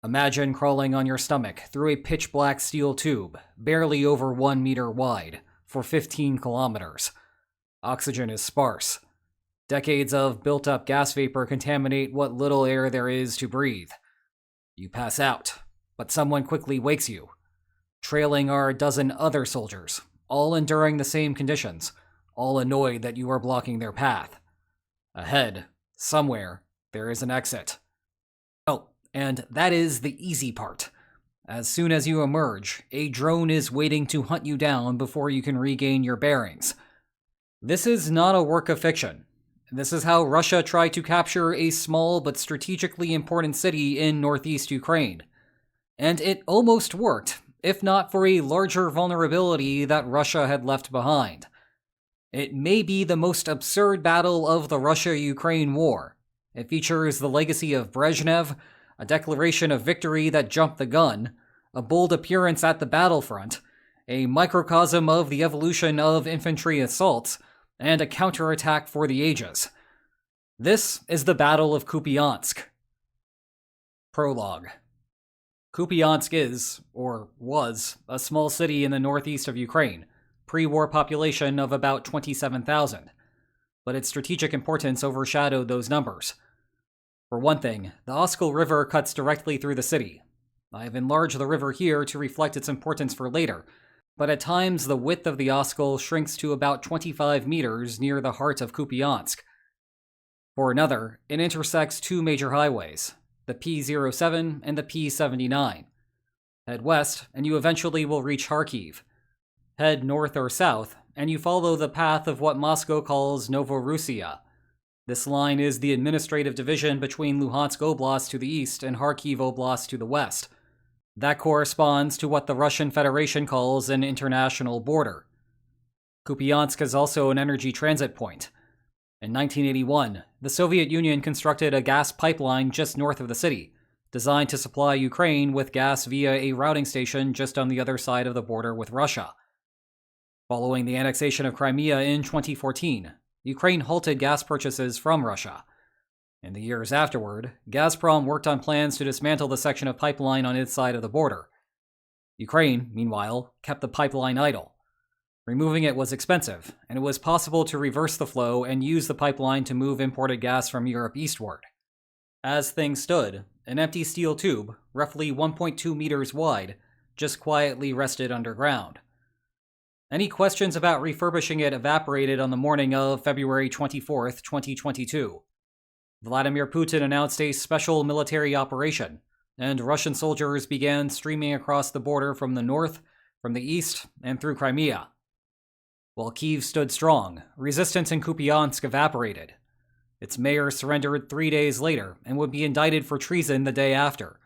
Imagine crawling on your stomach through a pitch-black steel tube, barely over 1 meter wide, for 15 kilometers. Oxygen is sparse. Decades of built-up gas vapor contaminate what little air there is to breathe. You pass out, but someone quickly wakes you. Trailing are a dozen other soldiers, all enduring the same conditions, all annoyed that you are blocking their path. Ahead, somewhere, there is an exit. Oh, and that is the easy part. As soon as you emerge, a drone is waiting to hunt you down before you can regain your bearings. This is not a work of fiction. This is how Russia tried to capture a small but strategically important city in northeast Ukraine. And it almost worked, if not for a larger vulnerability that Russia had left behind. It may be the most absurd battle of the Russia-Ukraine war. It features the legacy of Brezhnev, a declaration of victory that jumped the gun, a bold appearance at the battlefront, a microcosm of the evolution of infantry assaults, and a counterattack for the ages. This is the Battle of Kupiansk. Prologue. Kupiansk is, or was, a small city in the northeast of Ukraine, pre-war population of about 27,000, but its strategic importance overshadowed those numbers. For one thing, the Oskol River cuts directly through the city. I have enlarged the river here to reflect its importance for later, but at times the width of the Oskol shrinks to about 25 meters near the heart of Kupiansk. For another, it intersects two major highways, the P07 and the P79. Head west, and you eventually will reach Kharkiv. Head north or south, and you follow the path of what Moscow calls Novorussia. This line is the administrative division between Luhansk Oblast to the east and Kharkiv Oblast to the west. That corresponds to what the Russian Federation calls an international border. Kupiansk is also an energy transit point. In 1981, the Soviet Union constructed a gas pipeline just north of the city, designed to supply Ukraine with gas via a routing station just on the other side of the border with Russia. Following the annexation of Crimea in 2014, Ukraine halted gas purchases from Russia. In the years afterward, Gazprom worked on plans to dismantle the section of pipeline on its side of the border. Ukraine, meanwhile, kept the pipeline idle. Removing it was expensive, and it was possible to reverse the flow and use the pipeline to move imported gas from Europe eastward. As things stood, an empty steel tube, roughly 1.2 meters wide, just quietly rested underground. Any questions about refurbishing it evaporated on the morning of February 24, 2022. Vladimir Putin announced a special military operation, and Russian soldiers began streaming across the border from the north, from the east, and through Crimea. While Kyiv stood strong, resistance in Kupiansk evaporated. Its mayor surrendered 3 days later and would be indicted for treason the day after.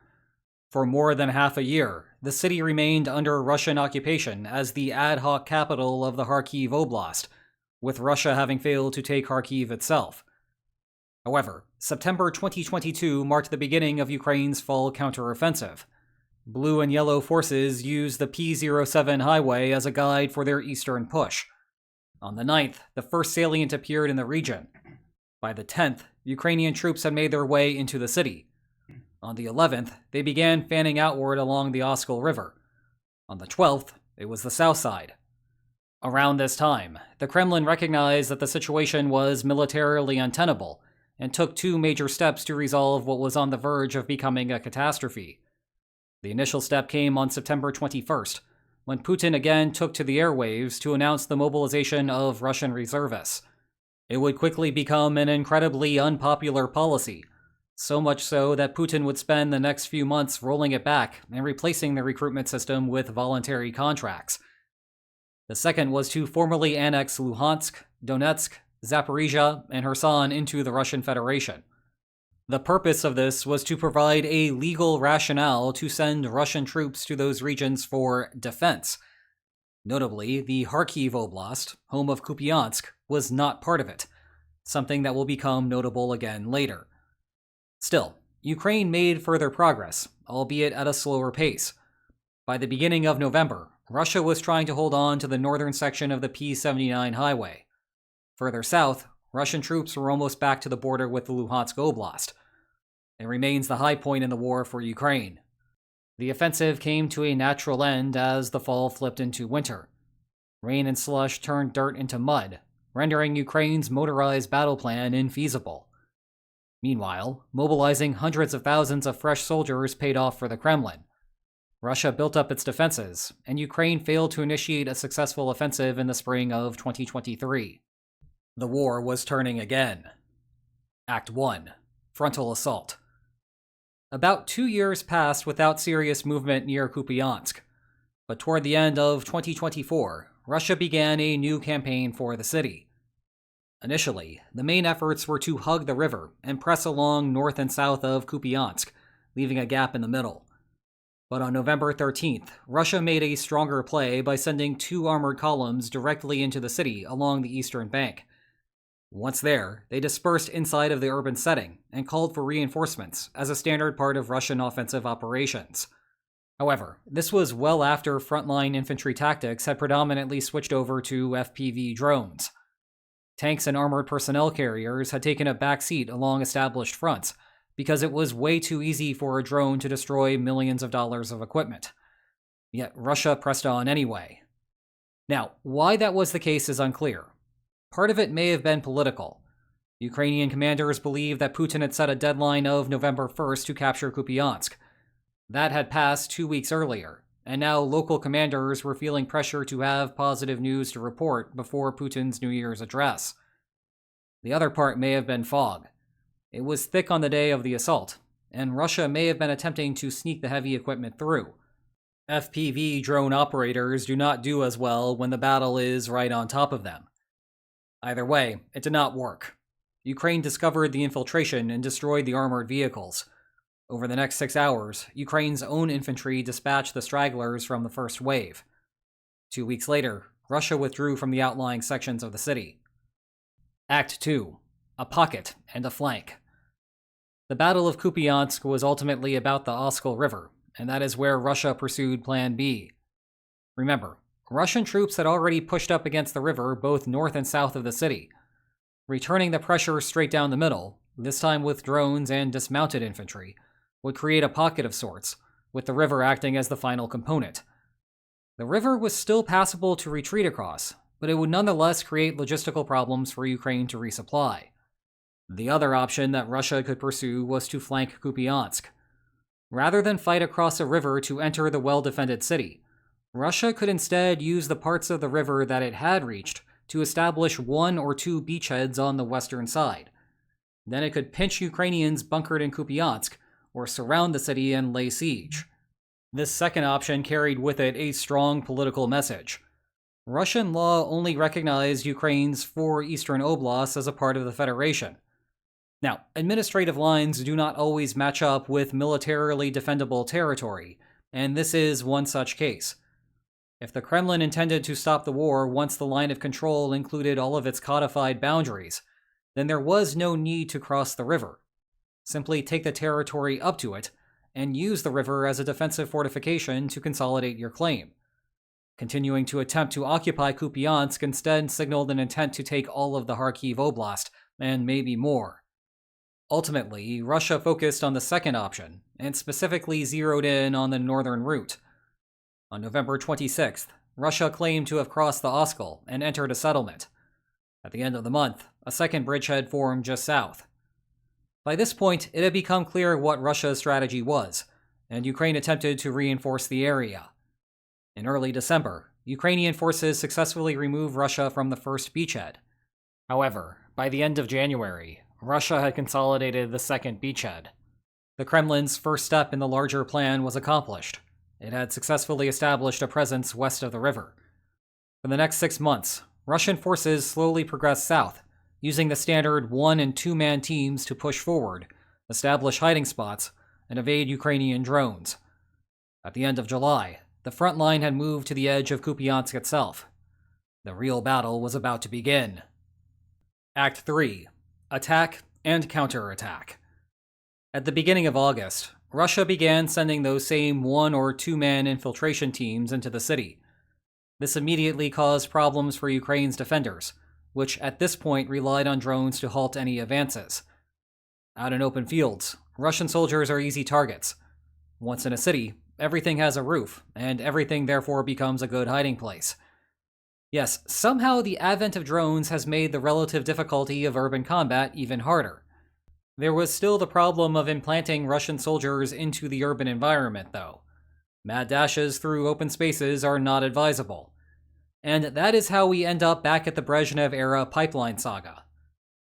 For more than half a year, the city remained under Russian occupation as the ad hoc capital of the Kharkiv Oblast, with Russia having failed to take Kharkiv itself. However, September 2022 marked the beginning of Ukraine's fall counteroffensive. Blue and yellow forces used the P07 highway as a guide for their eastern push. On the 9th, the first salient appeared in the region. By the 10th, Ukrainian troops had made their way into the city. On the 11th, they began fanning outward along the Oskol River. On the 12th, it was the south side. Around this time, the Kremlin recognized that the situation was militarily untenable and took two major steps to resolve what was on the verge of becoming a catastrophe. The initial step came on September 21st, when Putin again took to the airwaves to announce the mobilization of Russian reservists. It would quickly become an incredibly unpopular policy, so much so that Putin would spend the next few months rolling it back and replacing the recruitment system with voluntary contracts. The second was to formally annex Luhansk, Donetsk, Zaporizhia, and Kherson into the Russian Federation. The purpose of this was to provide a legal rationale to send Russian troops to those regions for defense. Notably, the Kharkiv Oblast, home of Kupiansk, was not part of it, something that will become notable again later. Still, Ukraine made further progress, albeit at a slower pace. By the beginning of November, Russia was trying to hold on to the northern section of the P79 highway. Further south, Russian troops were almost back to the border with the Luhansk Oblast. It remains the high point in the war for Ukraine, The offensive came to a natural end as the fall flipped into winter. Rain and slush turned dirt into mud, rendering Ukraine's motorized battle plan infeasible. Meanwhile, mobilizing hundreds of thousands of fresh soldiers paid off for the Kremlin. Russia built up its defenses, and Ukraine failed to initiate a successful offensive in the spring of 2023. The war was turning again. Act 1. Frontal Assault. About 2 years passed without serious movement near Kupiansk, but toward the end of 2024, Russia began a new campaign for the city. Initially, the main efforts were to hug the river and press along north and south of Kupiansk, leaving a gap in the middle. But on November 13th, Russia made a stronger play by sending 2 armored columns directly into the city along the eastern bank. Once there, they dispersed inside of the urban setting and called for reinforcements as a standard part of Russian offensive operations. However, this was well after frontline infantry tactics had predominantly switched over to FPV drones. Tanks and armored personnel carriers had taken a back seat along established fronts because it was way too easy for a drone to destroy millions of dollars of equipment. Yet Russia pressed on anyway. Now, why that was the case is unclear. Part of it may have been political. Ukrainian commanders believed that Putin had set a deadline of November 1st to capture Kupiansk. That had passed 2 weeks earlier, and now local commanders were feeling pressure to have positive news to report before Putin's New Year's address. The other part may have been fog. It was thick on the day of the assault, and Russia may have been attempting to sneak the heavy equipment through. FPV drone operators do not do as well when the battle is right on top of them. Either way, it did not work. Ukraine discovered the infiltration and destroyed the armored vehicles. Over the next 6 hours, Ukraine's own infantry dispatched the stragglers from the first wave. 2 weeks later, Russia withdrew from the outlying sections of the city. Act 2. A pocket and a flank. The Battle of Kupiansk was ultimately about the Oskol River, and that is where Russia pursued Plan B. Remember, Russian troops had already pushed up against the river both north and south of the city. Returning the pressure straight down the middle, this time with drones and dismounted infantry, would create a pocket of sorts, with the river acting as the final component. The river was still passable to retreat across, but it would nonetheless create logistical problems for Ukraine to resupply. The other option that Russia could pursue was to flank Kupiansk. Rather than fight across a river to enter the well-defended city, Russia could instead use the parts of the river that it had reached to establish 1 or 2 beachheads on the western side. Then it could pinch Ukrainians bunkered in Kupiansk or surround the city and lay siege. This second option carried with it a strong political message. Russian law only recognized Ukraine's 4 eastern oblasts as a part of the Federation. Now, administrative lines do not always match up with militarily defendable territory, and this is one such case. If the Kremlin intended to stop the war once the line of control included all of its codified boundaries, then there was no need to cross the river. Simply take the territory up to it, and use the river as a defensive fortification to consolidate your claim. Continuing to attempt to occupy Kupiansk instead signaled an intent to take all of the Kharkiv Oblast, and maybe more. Ultimately, Russia focused on the second option, and specifically zeroed in on the northern route. On November 26th, Russia claimed to have crossed the Oskol and entered a settlement. At the end of the month, a second bridgehead formed just south. By this point, it had become clear what Russia's strategy was, and Ukraine attempted to reinforce the area. In early December, Ukrainian forces successfully removed Russia from the first beachhead. However, by the end of January, Russia had consolidated the second beachhead. The Kremlin's first step in the larger plan was accomplished. It had successfully established a presence west of the river. For the next 6 months, Russian forces slowly progressed south, using the standard 1- and 2-man teams to push forward, establish hiding spots, and evade Ukrainian drones. At the end of July, the front line had moved to the edge of Kupiansk itself. The real battle was about to begin. Act 3. Attack and Counterattack. At the beginning of August, Russia began sending those same 1- or 2-man infiltration teams into the city. This immediately caused problems for Ukraine's defenders, which at this point relied on drones to halt any advances. Out in open fields, Russian soldiers are easy targets. Once in a city, everything has a roof, and everything therefore becomes a good hiding place. Yes, somehow the advent of drones has made the relative difficulty of urban combat even harder. There was still the problem of implanting Russian soldiers into the urban environment, though. Mad dashes through open spaces are not advisable. And that is how we end up back at the Brezhnev-era pipeline saga.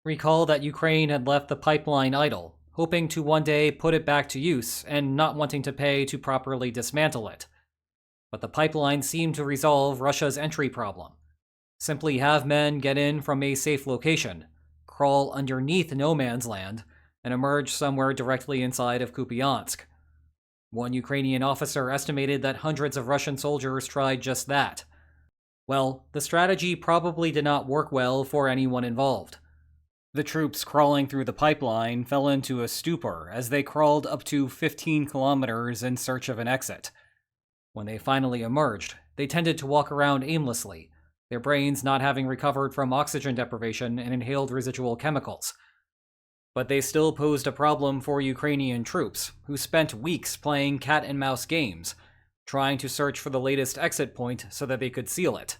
Recall that Ukraine had left the pipeline idle, hoping to one day put it back to use and not wanting to pay to properly dismantle it. But the pipeline seemed to resolve Russia's entry problem. Simply have men get in from a safe location, crawl underneath no man's land, and emerge somewhere directly inside of Kupiansk. One Ukrainian officer estimated that hundreds of Russian soldiers tried just that. Well, the strategy probably did not work well for anyone involved. The troops crawling through the pipeline fell into a stupor as they crawled up to 15 kilometers in search of an exit. When they finally emerged, they tended to walk around aimlessly, their brains not having recovered from oxygen deprivation and inhaled residual chemicals. But they still posed a problem for Ukrainian troops, who spent weeks playing cat-and-mouse games, trying to search for the latest exit point so that they could seal it.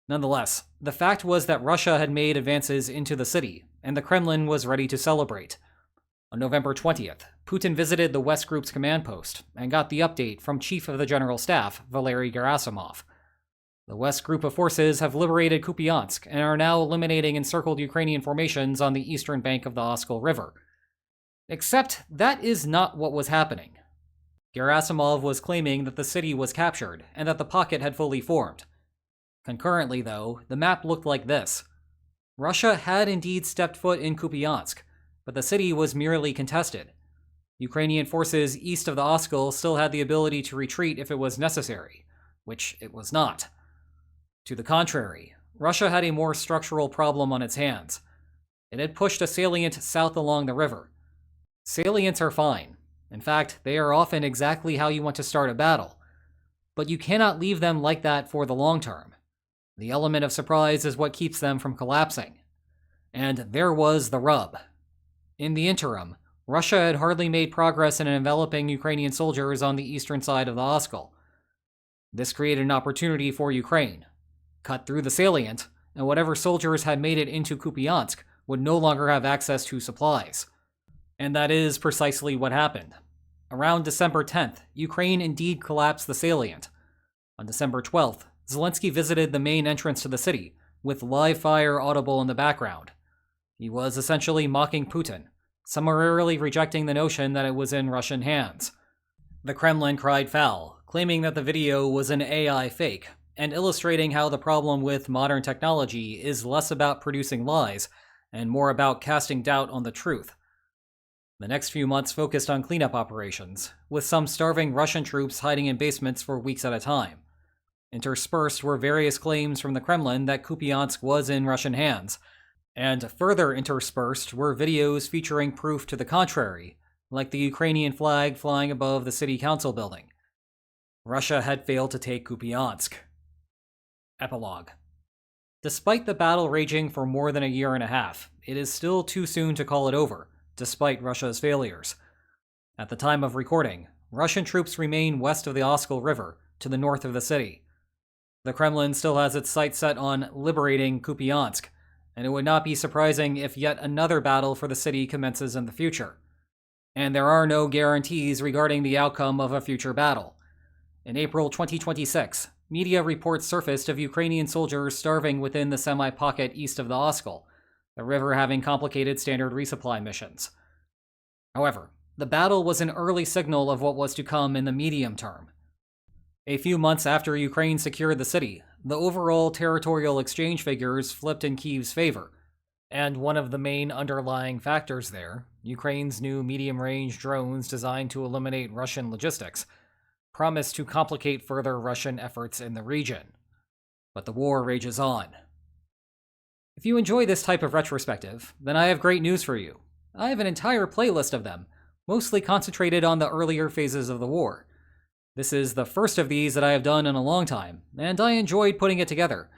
Nonetheless, the fact was that Russia had made advances into the city, and the Kremlin was ready to celebrate. On November 20th, Putin visited the West Group's command post and got the update from Chief of the General Staff, Valery Gerasimov. The West Group of forces have liberated Kupiansk and are now eliminating encircled Ukrainian formations on the eastern bank of the Oskol River. Except that is not what was happening. Gerasimov was claiming that the city was captured and that the pocket had fully formed. Concurrently, though, the map looked like this. Russia had indeed stepped foot in Kupiansk, but the city was merely contested. Ukrainian forces east of the Oskol still had the ability to retreat if it was necessary, which it was not. To the contrary, Russia had a more structural problem on its hands. It had pushed a salient south along the river. Salients are fine. In fact, they are often exactly how you want to start a battle. But you cannot leave them like that for the long term. The element of surprise is what keeps them from collapsing. And there was the rub. In the interim, Russia had hardly made progress in enveloping Ukrainian soldiers on the eastern side of the Oskol. This created an opportunity for Ukraine. Cut through the salient, and whatever soldiers had made it into Kupiansk would no longer have access to supplies. And that is precisely what happened. Around December 10th, Ukraine indeed collapsed the salient. On December 12th, Zelensky visited the main entrance to the city, with live fire audible in the background. He was essentially mocking Putin, summarily rejecting the notion that it was in Russian hands. The Kremlin cried foul, claiming that the video was an AI fake, and illustrating how the problem with modern technology is less about producing lies and more about casting doubt on the truth. The next few months focused on cleanup operations, with some starving Russian troops hiding in basements for weeks at a time. Interspersed were various claims from the Kremlin that Kupiansk was in Russian hands, and further interspersed were videos featuring proof to the contrary, like the Ukrainian flag flying above the city council building. Russia had failed to take Kupiansk. Epilogue. Despite the battle raging for more than a year and a half, it is still too soon to call it over, despite Russia's failures. At the time of recording, Russian troops remain west of the Oskol River, to the north of the city. The Kremlin still has its sights set on liberating Kupiansk, and it would not be surprising if yet another battle for the city commences in the future. And there are no guarantees regarding the outcome of a future battle. In April 2026, media reports surfaced of Ukrainian soldiers starving within the semi-pocket east of the Oskol, the river having complicated standard resupply missions. However, the battle was an early signal of what was to come in the medium term. A few months after Ukraine secured the city, the overall territorial exchange figures flipped in Kyiv's favor, and one of the main underlying factors there, Ukraine's new medium-range drones designed to eliminate Russian logistics, promised to complicate further Russian efforts in the region. But the war rages on. If you enjoy this type of retrospective, then I have great news for you. I have an entire playlist of them, mostly concentrated on the earlier phases of the war. This is the first of these that I have done in a long time, and I enjoyed putting it together.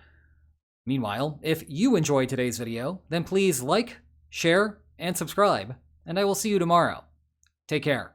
Meanwhile, if you enjoyed today's video, then please like, share, and subscribe, and I will see you tomorrow. Take care.